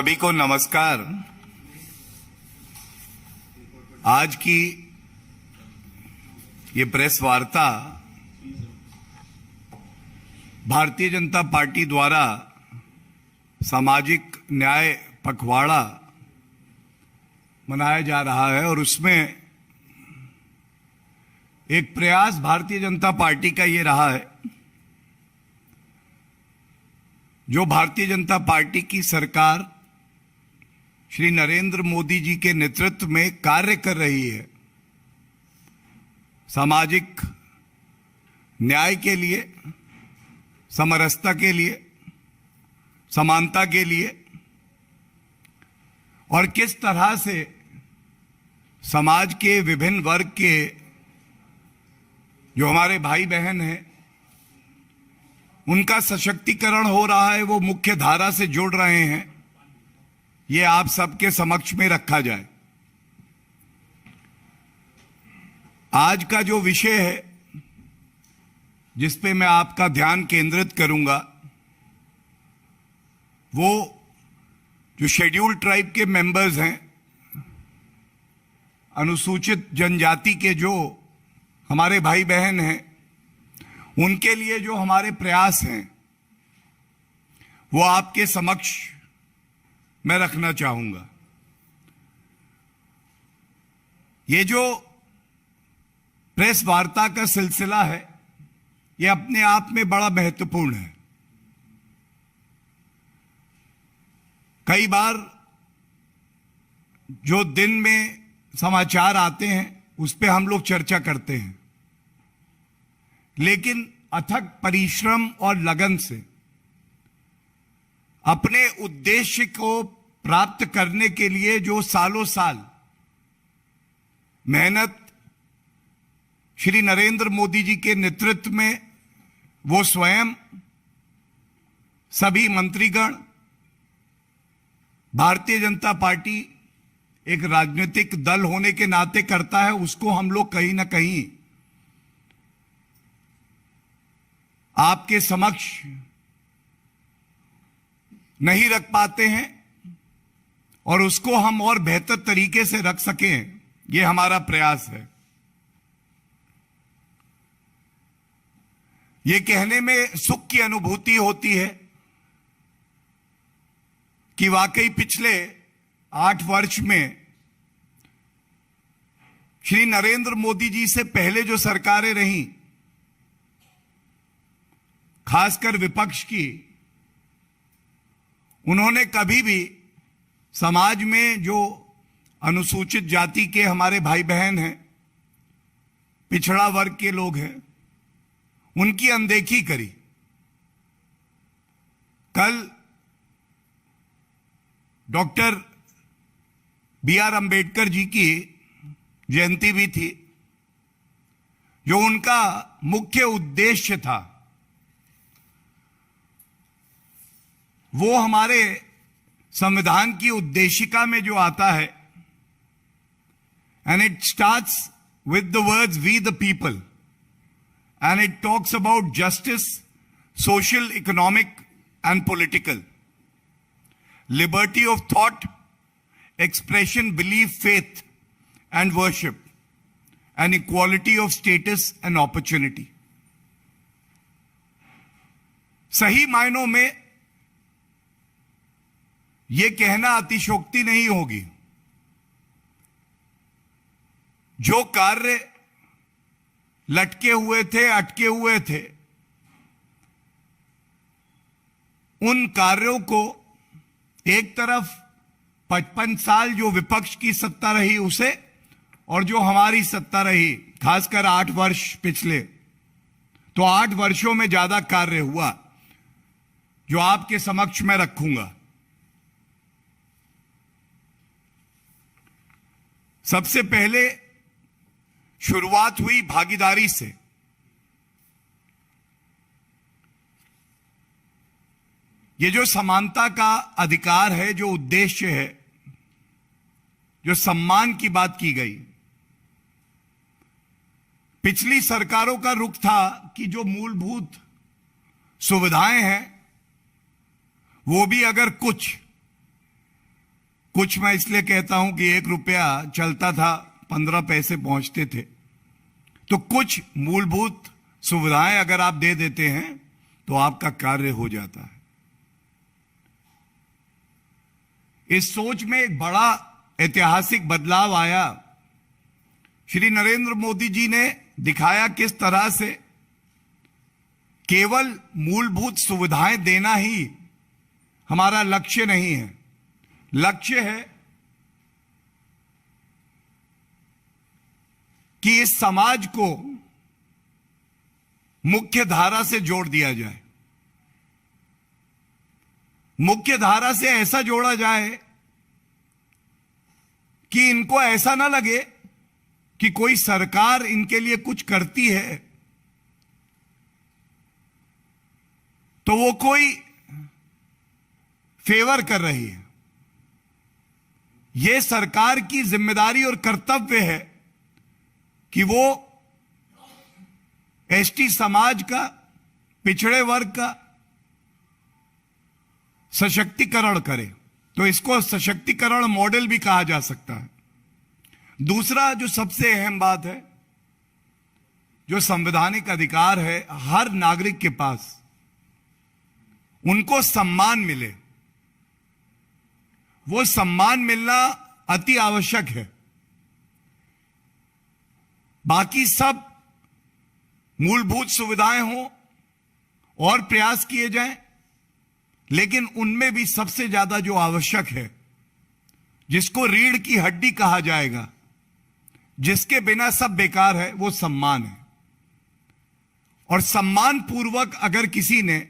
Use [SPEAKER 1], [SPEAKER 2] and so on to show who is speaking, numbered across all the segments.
[SPEAKER 1] सभी को नमस्कार। आज की ये प्रेस वार्ता भारतीय जनता पार्टी द्वारा सामाजिक न्याय पखवाड़ा मनाया जा रहा है और उसमें एक प्रयास भारतीय जनता पार्टी का ये रहा है, जो भारतीय जनता पार्टी की सरकार श्री नरेंद्र मोदी जी के नेतृत्व में कार्य कर रही है, सामाजिक न्याय के लिए, समरसता के लिए, समानता के लिए, और किस तरह से समाज के विभिन्न वर्ग के जो हमारे भाई बहन हैं उनका सशक्तिकरण हो रहा है, वो मुख्य धारा से जुड़ रहे हैं, ये आप सबके समक्ष में रखा जाए। आज का जो विषय है जिस पे मैं आपका ध्यान केंद्रित करूंगा, वो जो शेड्यूल्ड ट्राइब के मेंबर्स हैं, अनुसूचित जनजाति के जो हमारे भाई बहन हैं, उनके लिए जो हमारे प्रयास हैं वो आपके समक्ष मैं रखना चाहूंगा। ये जो प्रेस वार्ता का सिलसिला है ये अपने आप में बड़ा महत्वपूर्ण है। कई बार जो दिन में समाचार आते हैं उस पे हम लोग चर्चा करते हैं, लेकिन अथक परिश्रम और लगन से अपने उद्देश्य को प्राप्त करने के लिए जो सालों साल मेहनत श्री नरेंद्र मोदी जी के नेतृत्व में वो स्वयं, सभी मंत्रीगण, भारतीय जनता पार्टी एक राजनीतिक दल होने के नाते करता है, उसको हम लोग कहीं ना कहीं आपके समक्ष नहीं रख पाते हैं और उसको हम और बेहतर तरीके से रख सकें, ये हमारा प्रयास है। ये कहने में सुख की अनुभूति होती है कि वाकई पिछले 8 वर्ष में श्री नरेंद्र मोदी जी से पहले जो सरकारें रहीं, खासकर विपक्ष की, उन्होंने कभी भी समाज में जो अनुसूचित जाति के हमारे भाई बहन हैं, पिछड़ा वर्ग के लोग हैं, उनकी अनदेखी करी। कल डॉक्टर B.R. अंबेडकर जी की जयंती भी थी, जो उनका मुख्य उद्देश्य था वो हमारे संविधान की उद्देशिका में जो आता है, and it starts with the words we the people, and it talks about justice, social, economic and political, liberty of thought, expression, belief, faith and worship, and equality of status and opportunity. सही मायनों में ये कहना अतिशयोक्ति नहीं होगी, जो कार्य लटके हुए थे, अटके हुए थे, उन कार्यों को एक तरफ 55 साल जो विपक्ष की सत्ता रही उसे, और जो हमारी सत्ता रही खासकर 8 वर्ष पिछले, तो 8 वर्षों में ज्यादा कार्य हुआ जो आपके समक्ष मैं रखूंगा। सबसे पहले शुरुआत हुई भागीदारी से। ये जो समानता का अधिकार है, जो उद्देश्य है, जो सम्मान की बात की गई, पिछली सरकारों का रुख था कि जो मूलभूत सुविधाएं हैं वो भी अगर कुछ कुछ मैं इसलिए कहता हूं कि 1 रुपया चलता था, 15 पैसे पहुंचते थे। तो कुछ मूलभूत सुविधाएं अगर आप दे देते हैं तो आपका कार्य हो जाता है। इस सोच में एक बड़ा ऐतिहासिक बदलाव आया। श्री नरेंद्र मोदी जी ने दिखाया किस तरह से केवल मूलभूत सुविधाएं देना ही हमारा लक्ष्य नहीं है। लक्ष्य है कि इस समाज को मुख्य धारा से जोड़ दिया जाए। मुख्य धारा से ऐसा जोड़ा जाए कि इनको ऐसा ना लगे कि कोई सरकार इनके लिए कुछ करती है तो वो कोई फेवर कर रही है। यह सरकार की जिम्मेदारी और कर्तव्य है कि वो एसटी समाज का, पिछड़े वर्ग का सशक्तिकरण करे। तो इसको सशक्तिकरण मॉडल भी कहा जा सकता है। दूसरा जो सबसे अहम बात है, जो संवैधानिक अधिकार है हर नागरिक के पास, उनको सम्मान मिले। वो सम्मान मिलना अति आवश्यक है। बाकी सब मूलभूत सुविधाएं हों और प्रयास किए जाएं, लेकिन उनमें भी सबसे ज्यादा जो आवश्यक है, जिसको रीढ़ की हड्डी कहा जाएगा, जिसके बिना सब बेकार है, वो सम्मान है। और सम्मान पूर्वक अगर किसी ने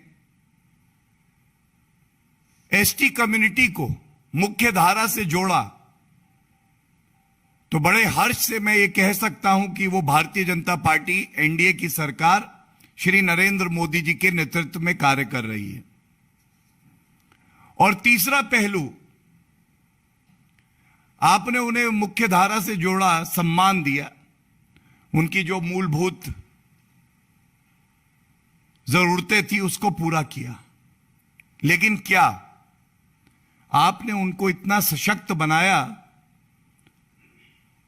[SPEAKER 1] एसटी कम्युनिटी को मुख्य धारा से जोड़ा तो बड़े हर्ष से मैं ये कह सकता हूं कि वो भारतीय जनता पार्टी, एनडीए की सरकार श्री नरेंद्र मोदी जी के नेतृत्व में कार्य कर रही है। और तीसरा पहलू, आपने उन्हें मुख्य धारा से जोड़ा, सम्मान दिया, उनकी जो मूलभूत जरूरतें थी उसको पूरा किया। लेकिन क्या आपने उनको इतना सशक्त बनाया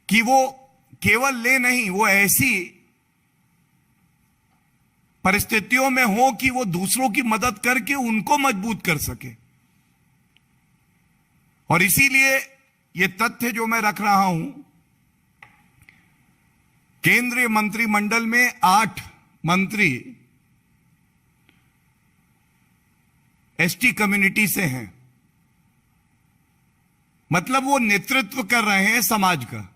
[SPEAKER 1] कि वो केवल ले नहीं, वो ऐसी परिस्थितियों में हो कि वो दूसरों की मदद करके उनको मजबूत कर सके। और इसीलिए ये तथ्य जो मैं रख रहा हूं, केंद्रीय मंत्रिमंडल में 8 मंत्री एसटी कम्युनिटी से हैं। मतलब वो नेतृत्व कर रहे हैं समाज का।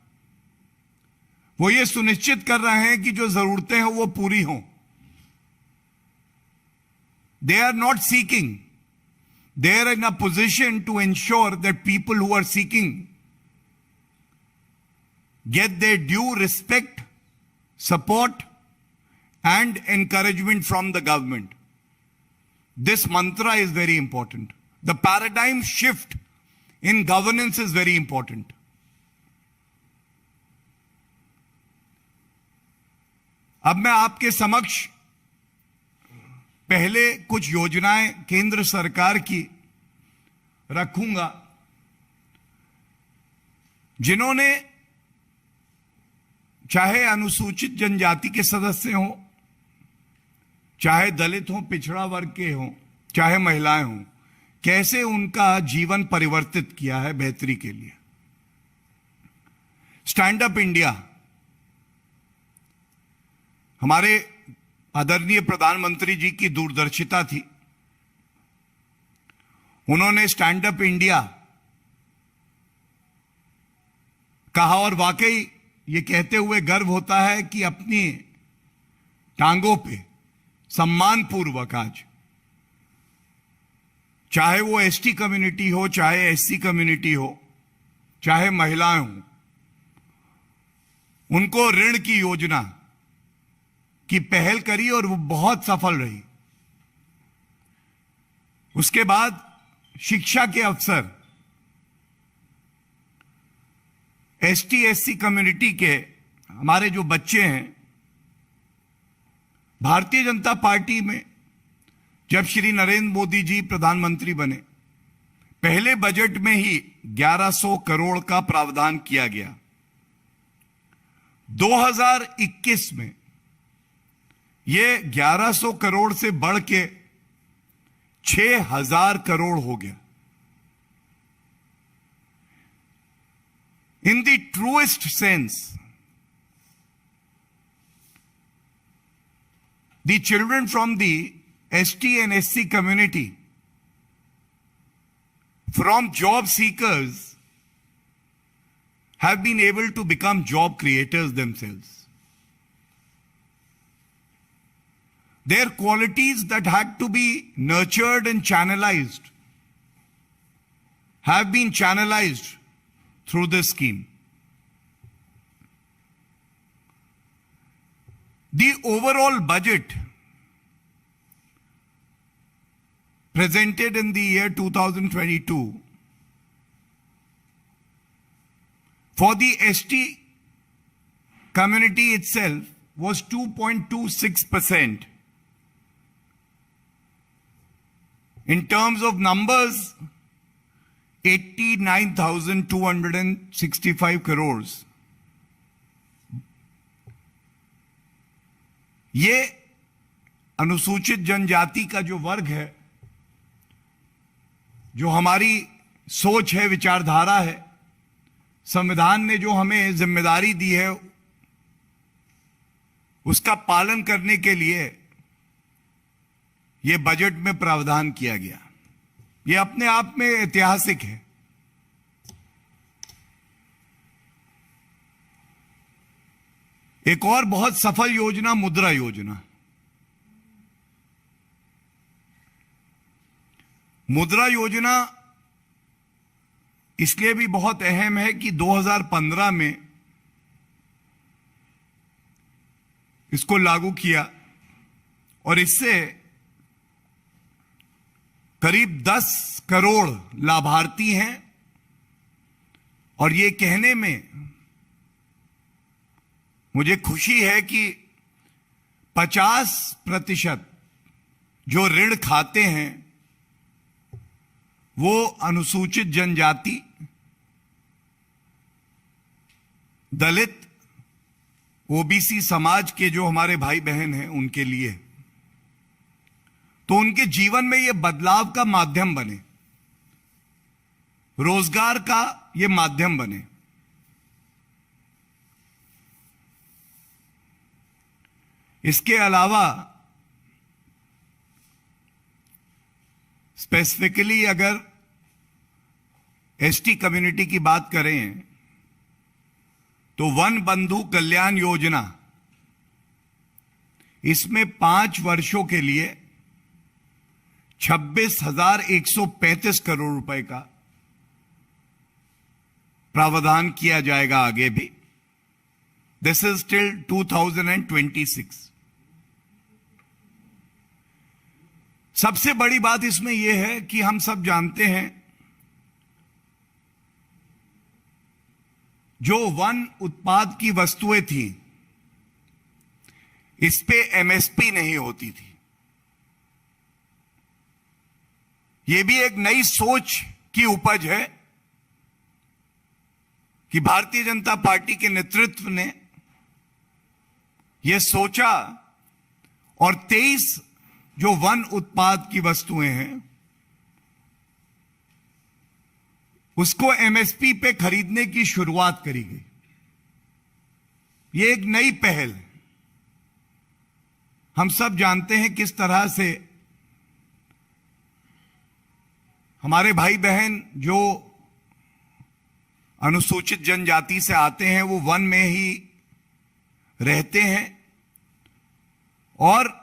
[SPEAKER 1] वो ये सुनिश्चित कर रहे हैं कि जो जरूरतें हैं वो पूरी हों। They are not seeking, they are in a position to ensure that people who are seeking get their due respect, support, and encouragement from the government. This mantra is very important. The paradigm shift in governance is very important. अब मैं आपके समक्ष पहले कुछ योजनाएं केंद्र सरकार की रखूंगा, जिन्होंने चाहे अनुसूचित जनजाति के सदस्य हों, चाहे दलित हों, पिछड़ा वर्ग के हों, चाहे महिलाएं हों, कैसे उनका जीवन परिवर्तित किया है बेहतरी के लिए। स्टैंड अप इंडिया, हमारे आदरणीय प्रधानमंत्री जी की दूरदर्शिता थी। उन्होंने स्टैंड अप इंडिया कहा और वाकई ये कहते हुए गर्व होता है कि अपनी टांगों पे सम्मानपूर्वक आज, चाहे वो एसटी कम्युनिटी हो, चाहे एससी कम्युनिटी हो, चाहे महिलाएं हों, उनको ऋण की योजना की पहल करी और वो बहुत सफल रही। उसके बाद शिक्षा के अवसर एसटी एससी कम्युनिटी के हमारे जो बच्चे हैं, भारतीय जनता पार्टी में जब श्री नरेंद्र मोदी जी प्रधानमंत्री बने, पहले बजट में ही 1100 करोड़ का प्रावधान किया गया। 2021 में यह 1100 करोड़ से बढ़ के 6000 करोड़ हो गया। In the truest sense, the children from the ST and SC community, from job seekers, have been able to become job creators themselves. Their qualities that had to be nurtured and channelized have been channelized through this scheme. The overall budget presented in the year 2022 for the ST community itself was 2.26%. In terms of numbers, 89,265 crores. ये अनुसूचित जनजाति का जो वर्ग है, जो हमारी सोच है, विचारधारा है, संविधान ने जो हमें जिम्मेदारी दी है, उसका पालन करने के लिए यह बजट में प्रावधान किया गया। यह अपने आप में ऐतिहासिक है। एक और बहुत सफल योजना मुद्रा योजना। मुद्रा योजना इसलिए भी बहुत अहम है कि 2015 में इसको लागू किया और इससे करीब 10 करोड़ लाभार्थी हैं और ये कहने में मुझे खुशी है कि 50% जो ऋण खाते हैं वो अनुसूचित जनजाति, दलित, ओबीसी समाज के जो हमारे भाई बहन हैं उनके लिए, तो उनके जीवन में यह बदलाव का माध्यम बने, रोजगार का यह माध्यम बने। इसके अलावा स्पेसिफिकली अगर एसटी कम्युनिटी की बात करें तो वन बंधु कल्याण योजना, इसमें 5 वर्षों के लिए 26,135 करोड़ रुपए का प्रावधान किया जाएगा आगे भी। This is till 2026। सबसे बड़ी बात इसमें यह है कि हम सब जानते हैं जो वन उत्पाद की वस्तुएं थी इस पे एमएसपी नहीं होती थी। यह भी एक नई सोच की उपज है कि भारतीय जनता पार्टी के नेतृत्व ने यह सोचा और 23 जो वन उत्पाद की वस्तुएं हैं उसको एमएसपी पे खरीदने की शुरुआत करी गई। यह एक नई पहल है। हम सब जानते हैं किस तरह से हमारे भाई बहन जो अनुसूचित जनजाति से आते हैं वो वन में ही रहते हैं और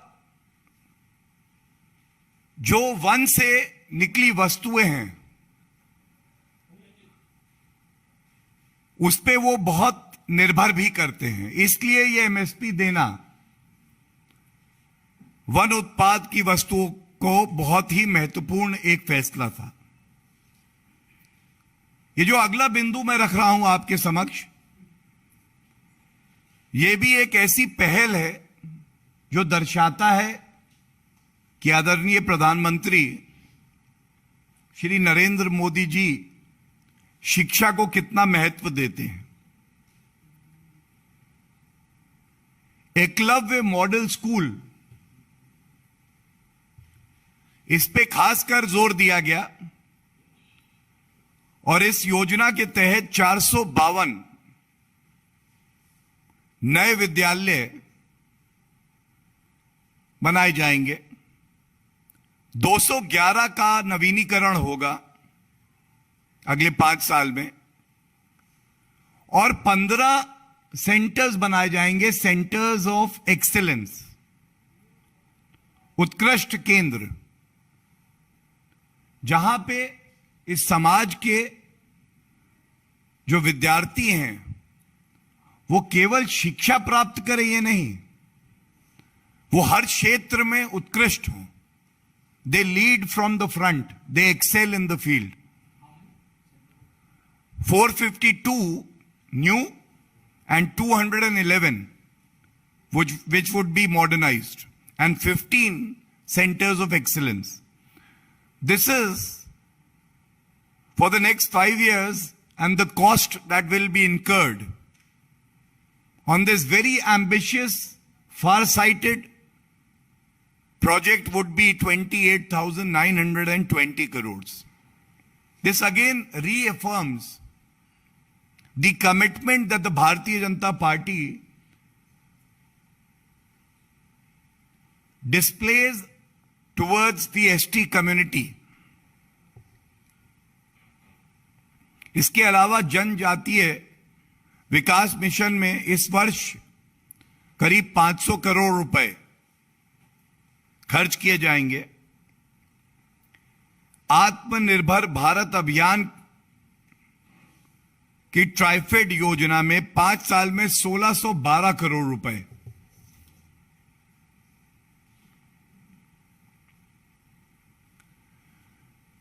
[SPEAKER 1] जो वन से निकली वस्तुएं हैं उस पे वो बहुत निर्भर भी करते हैं। इसलिए ये एमएसपी देना वन उत्पाद की वस्तुओं को बहुत ही महत्वपूर्ण एक फैसला था। ये जो अगला बिंदु मैं रख रहा हूं आपके समक्ष, ये भी एक ऐसी पहल है जो दर्शाता है कि आदरणीय प्रधानमंत्री श्री नरेंद्र मोदी जी शिक्षा को कितना महत्व देते हैं। एकलव्य मॉडल स्कूल, इस पे खासकर जोर दिया गया और इस योजना के तहत 452 नए विद्यालय बनाए जाएंगे, 211 का नवीनीकरण होगा अगले 5 साल में और 15 सेंटर्स बनाए जाएंगे, सेंटर्स ऑफ एक्सीलेंस, उत्कृष्ट केंद्र, जहां पे इस समाज के जो विद्यार्थी हैं वो केवल शिक्षा प्राप्त करें ये नहीं, वो हर क्षेत्र में उत्कृष्ट हों। They lead from the front, they excel in the field. 452 new and 211 which would be modernized, and 15 centers of excellence. This is for the next 5 years, and the cost that will be incurred on this very ambitious, far-sighted project would be 28,920 crores. This again reaffirms the commitment that the Bharatiya Janata Party displays towards the ST community. इसके अलावा जनजातीय विकास mission में इस वर्ष करीब 500 करोड़ रुपए खर्च किए जाएंगे। आत्मनिर्भर भारत अभियान की ट्राइफेड योजना में 5 साल में 1612 करोड़ रुपए।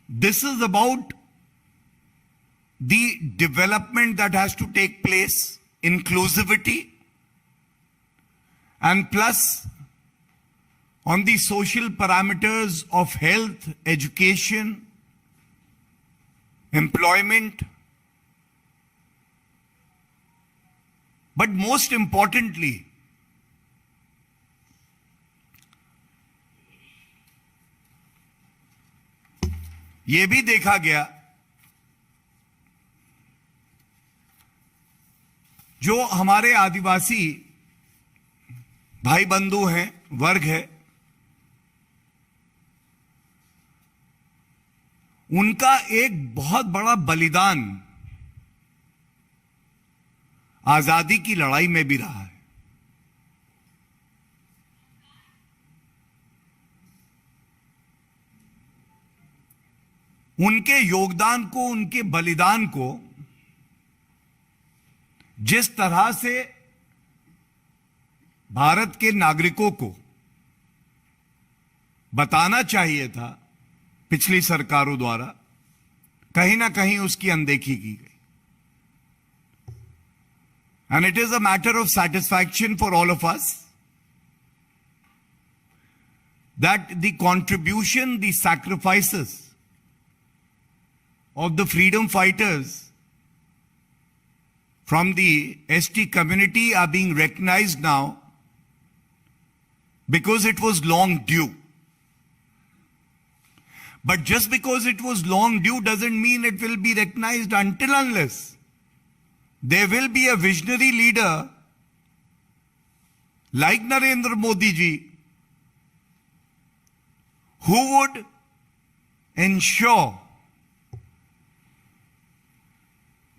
[SPEAKER 1] This is about the development that has to take place, inclusivity, and plus on the social parameters of health, education, employment. But most importantly, ये भी देखा गया जो हमारे आदिवासी भाई बंधु हैं, वर्ग है, उनका एक बहुत बड़ा बलिदान आजादी की लड़ाई में भी रहा है। उनके योगदान को, उनके बलिदान को जिस तरह से भारत के नागरिकों को बताना चाहिए था पिछली सरकारों द्वारा, कहीं ना कहीं उसकी अनदेखी की गई। And it is a matter of satisfaction for all of us that the contribution, the sacrifices of the freedom fighters from the ST community are being recognized now, because it was long due. But just because it was long due doesn't mean it will be recognized until unless there will be a visionary leader like Narendra Modi ji who would ensure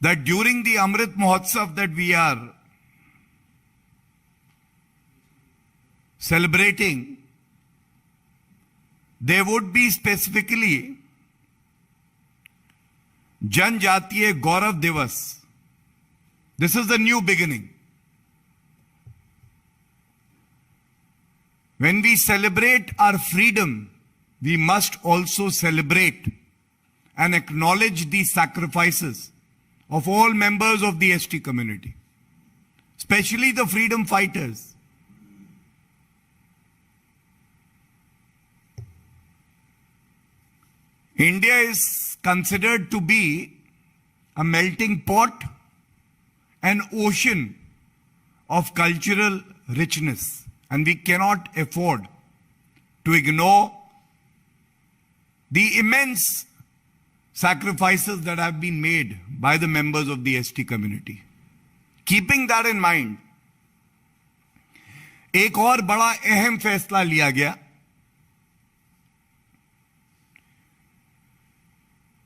[SPEAKER 1] that during the Amrit Mahotsav that we are celebrating, there would be specifically Janjatiya Gaurav Divas. This is the new beginning. When we celebrate our freedom, we must also celebrate and acknowledge the sacrifices of all members of the ST community, especially the freedom fighters. India is considered to be a melting pot, an ocean of cultural richness, and we cannot afford to ignore the immense sacrifices that have been made by the members of the ST community. Keeping that in mind, एक और बड़ा अहम फैसला लिया गया।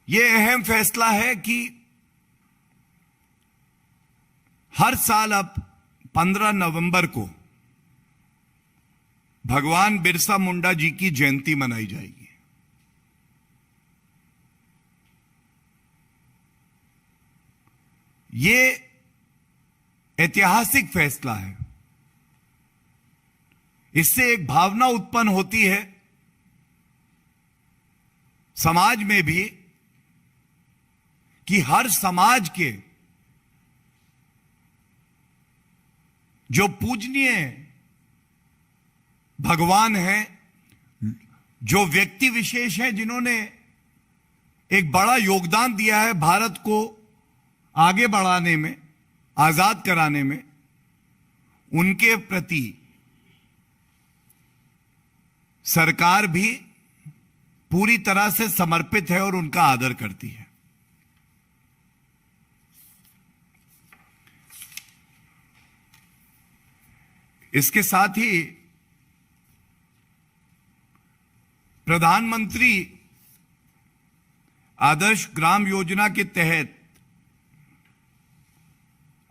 [SPEAKER 1] यह अहम फैसला है कि हर साल अब 15 नवंबर को भगवान बिरसा मुंडा जी की जयंती मनाई जाएगी। यह ऐतिहासिक फैसला है। इससे एक भावना उत्पन्न होती है समाज में भी कि हर समाज के जो पूजनीय भगवान हैं, जो व्यक्ति विशेष हैं जिन्होंने एक बड़ा योगदान दिया है भारत को आगे बढ़ाने में, आजाद कराने में, उनके प्रति सरकार भी पूरी तरह से समर्पित है और उनका आदर करती है। इसके साथ ही प्रधानमंत्री आदर्श ग्राम योजना के तहत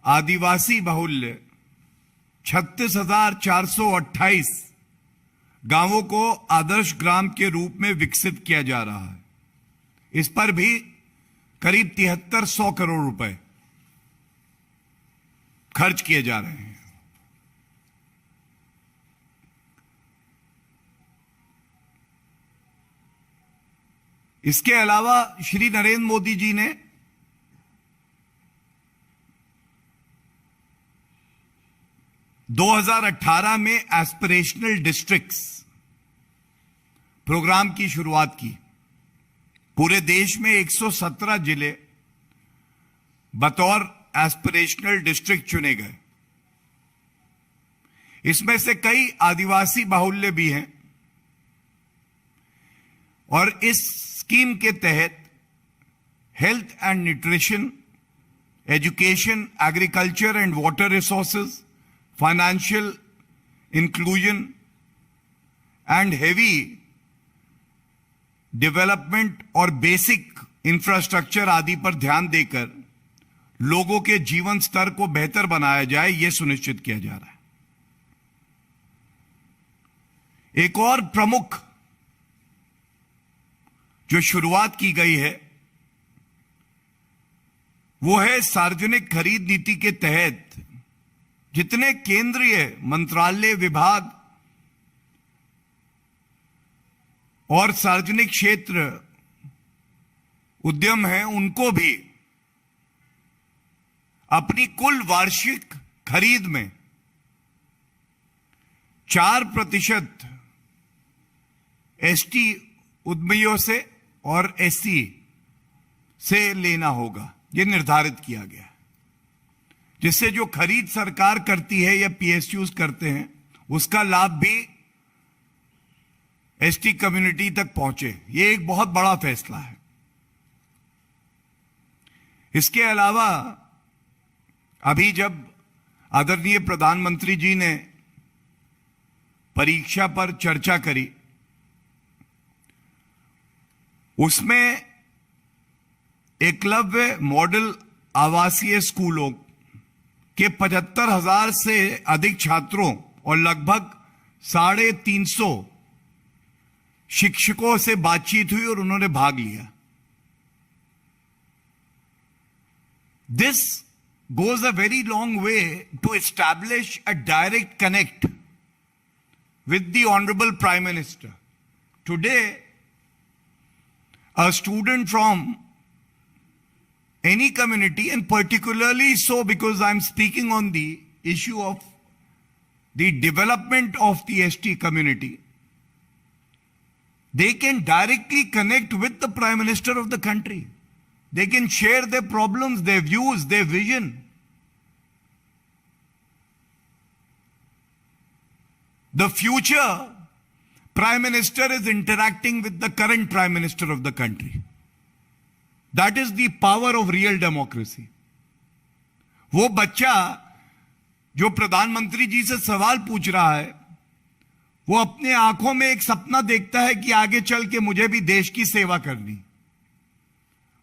[SPEAKER 1] आदिवासी बाहुल्य 36,428 गांवों को आदर्श ग्राम के रूप में विकसित किया जा रहा है। इस पर भी करीब 7300 करोड़ रुपए खर्च किए जा रहे हैं। इसके अलावा श्री नरेंद्र मोदी जी ने (2018) में एस्पिरेशनल डिस्ट्रिक्ट्स प्रोग्राम की शुरुआत की। पूरे देश में 117 जिले बतौर एस्पिरेशनल डिस्ट्रिक्ट चुने गए। इसमें से कई आदिवासी बाहुल्य भी हैं और इस स्कीम के तहत health and nutrition, education, agriculture and water resources, financial inclusion and heavy development और बेसिक इंफ्रास्ट्रक्चर आदि पर ध्यान देकर लोगों के जीवन स्तर को बेहतर बनाया जाए, यह सुनिश्चित किया जा रहा है। एक और प्रमुख जो शुरुआत की गई है वो है सार्वजनिक खरीद नीति के तहत जितने केंद्रीय मंत्रालय, विभाग और सार्वजनिक क्षेत्र उद्यम हैं, उनको भी अपनी कुल वार्षिक खरीद में 4% एसटी उद्यमियों से और एससी से लेना होगा, यह निर्धारित किया गया, जिससे जो खरीद सरकार करती है या पीएसयूज करते हैं उसका लाभ भी एसटी कम्युनिटी तक पहुंचे। यह एक बहुत बड़ा फैसला है। इसके अलावा अभी जब आदरणीय प्रधानमंत्री जी ने परीक्षा पर चर्चा करी, उसमें एकलव्य मॉडल आवासीय स्कूलों के 75,000 से अधिक छात्रों और लगभग 350 शिक्षकों से बातचीत हुई और उन्होंने भाग लिया। This goes a very long way to establish a direct connect with the Honorable Prime Minister. Today, a student from any community, and particularly so because I'm speaking on the issue of the development of the ST community, they can directly connect with the Prime Minister of the country. They can share their problems, their views, their vision. The future Prime Minister is interacting with the current Prime Minister of the country. That is the power of real democracy. वो बच्चा जो प्रधानमंत्री जी से सवाल पूछ रहा है, वो अपने आंखों में एक सपना देखता है कि आगे चल के मुझे भी देश की सेवा करनी।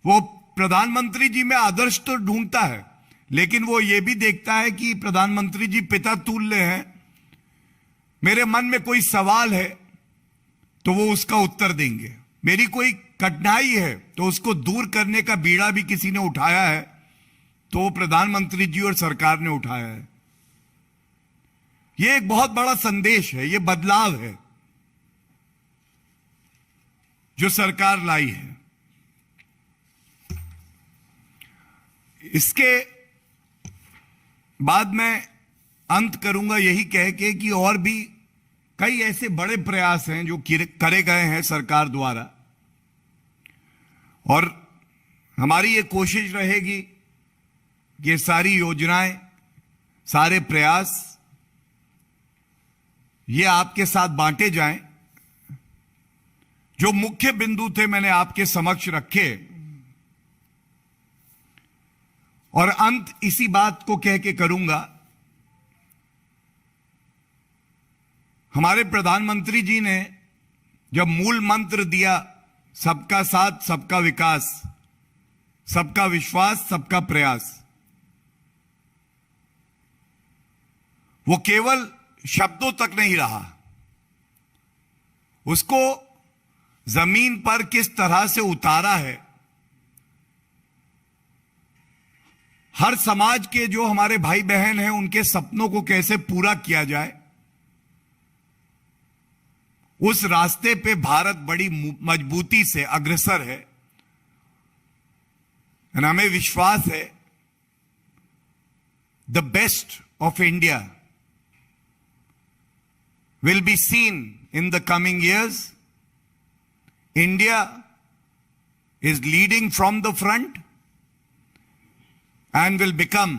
[SPEAKER 1] वो प्रधानमंत्री जी में आदर्श तो ढूंढता है, लेकिन वो ये भी देखता है कि प्रधानमंत्री जी पिता तुल्य हैं, मेरे मन में कोई सवाल है तो वो उसका उत्तर देंगे, मेरी कोई कठिनाई है तो उसको दूर करने का बीड़ा भी किसी ने उठाया है तो वो प्रधानमंत्री जी और सरकार ने उठाया है। ये एक बहुत बड़ा संदेश है, ये बदलाव है जो सरकार लाई है। इसके बाद मैं अंत करूंगा यही कह के कि और भी कई ऐसे बड़े प्रयास हैं जो करे गए हैं सरकार द्वारा, और हमारी ये कोशिश रहेगी कि ये सारी योजनाएं, सारे प्रयास ये आपके साथ बांटे जाएं। जो मुख्य बिंदु थे मैंने आपके समक्ष रखे, और अंत इसी बात को कह के करूंगा। हमारे प्रधानमंत्री जी ने जब मूल मंत्र दिया सबका साथ सबका विकास, सबका विश्वास सबका प्रयास, वो केवल शब्दों तक नहीं रहा, उसको जमीन पर किस तरह से उतारा है। हर समाज के जो हमारे भाई बहन हैं उनके सपनों को कैसे पूरा किया जाए, उस रास्ते पे भारत बड़ी मजबूती से अग्रसर है। और हमें विश्वास है the best of India will be seen in the coming years. India is leading from the front and will become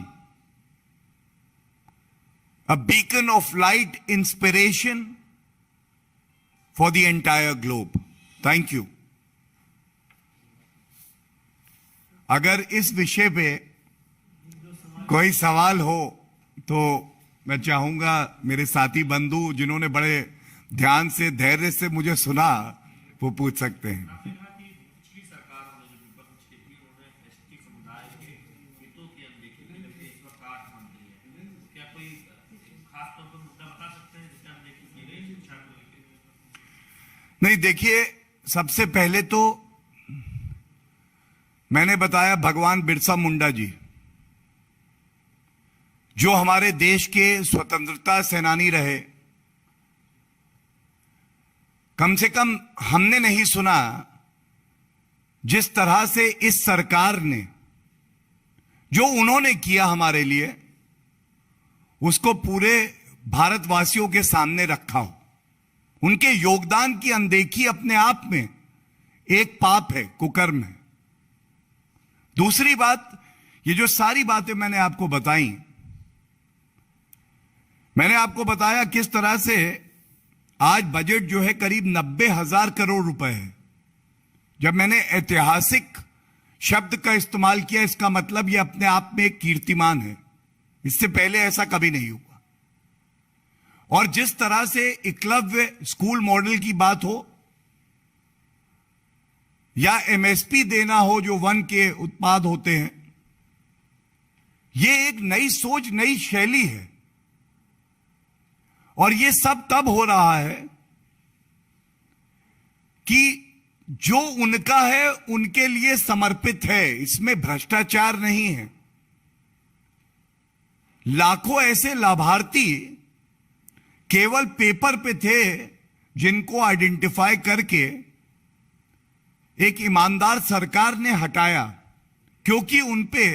[SPEAKER 1] a beacon of light, inspiration for the entire globe. Thank you. अगर इस विषय पे कोई सवाल हो तो मैं चाहूंगा मेरे साथी बंधु जिन्होंने बड़े ध्यान से, धैर्य से मुझे सुना, वो पूछ सकते हैं।
[SPEAKER 2] पिछली सरकारों ने जो विपक्ष के थी उन्होंने एसटी समुदाय के हितों की अनदेखी की, जबकि इस वक्त काट मंत्री है। क्या कोई खास तौर पर मुद्दा बता सकते हैं जिससे अनदेखी की गई शिक्षा को लेकर?
[SPEAKER 1] नहीं, देखिए, सबसे पहले तो मैंने बताया भगवान बिरसा मुंडा जी जो हमारे देश के स्वतंत्रता सेनानी रहे, कम से कम हमने नहीं सुना जिस तरह से इस सरकार ने जो उन्होंने किया हमारे लिए उसको पूरे भारतवासियों के सामने रखा हो। उनके योगदान की अनदेखी अपने आप में एक पाप है, कुकर्म है। दूसरी बात, ये जो सारी बातें मैंने आपको बताई, मैंने आपको बताया किस तरह से आज बजट जो है करीब 90,000 करोड़ रुपए है। जब मैंने ऐतिहासिक शब्द का इस्तेमाल किया, इसका मतलब यह अपने आप में एक कीर्तिमान है, इससे पहले ऐसा कभी नहीं हुआ। और जिस तरह से एकलव्य स्कूल मॉडल की बात हो या एमएसपी देना हो जो वन के उत्पाद होते हैं, यह एक नई सोच, नई शैली है। और ये सब तब हो रहा है कि जो उनका है उनके लिए समर्पित है, इसमें भ्रष्टाचार नहीं है। लाखों ऐसे लाभार्थी केवल पेपर पे थे जिनको आइडेंटिफाई करके एक ईमानदार सरकार ने हटाया, क्योंकि उनपे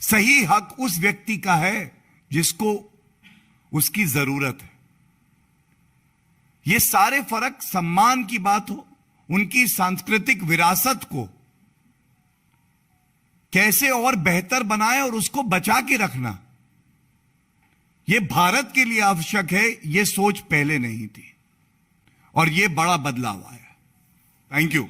[SPEAKER 1] सही हक उस व्यक्ति का है जिसको उसकी जरूरत है। ये सारे फर्क सम्मान की बात हो, उनकी सांस्कृतिक विरासत को कैसे और बेहतर बनाए और उसको बचा के रखना, ये भारत के लिए आवश्यक है। ये सोच पहले नहीं थी और ये बड़ा बदलाव आया। Thank you.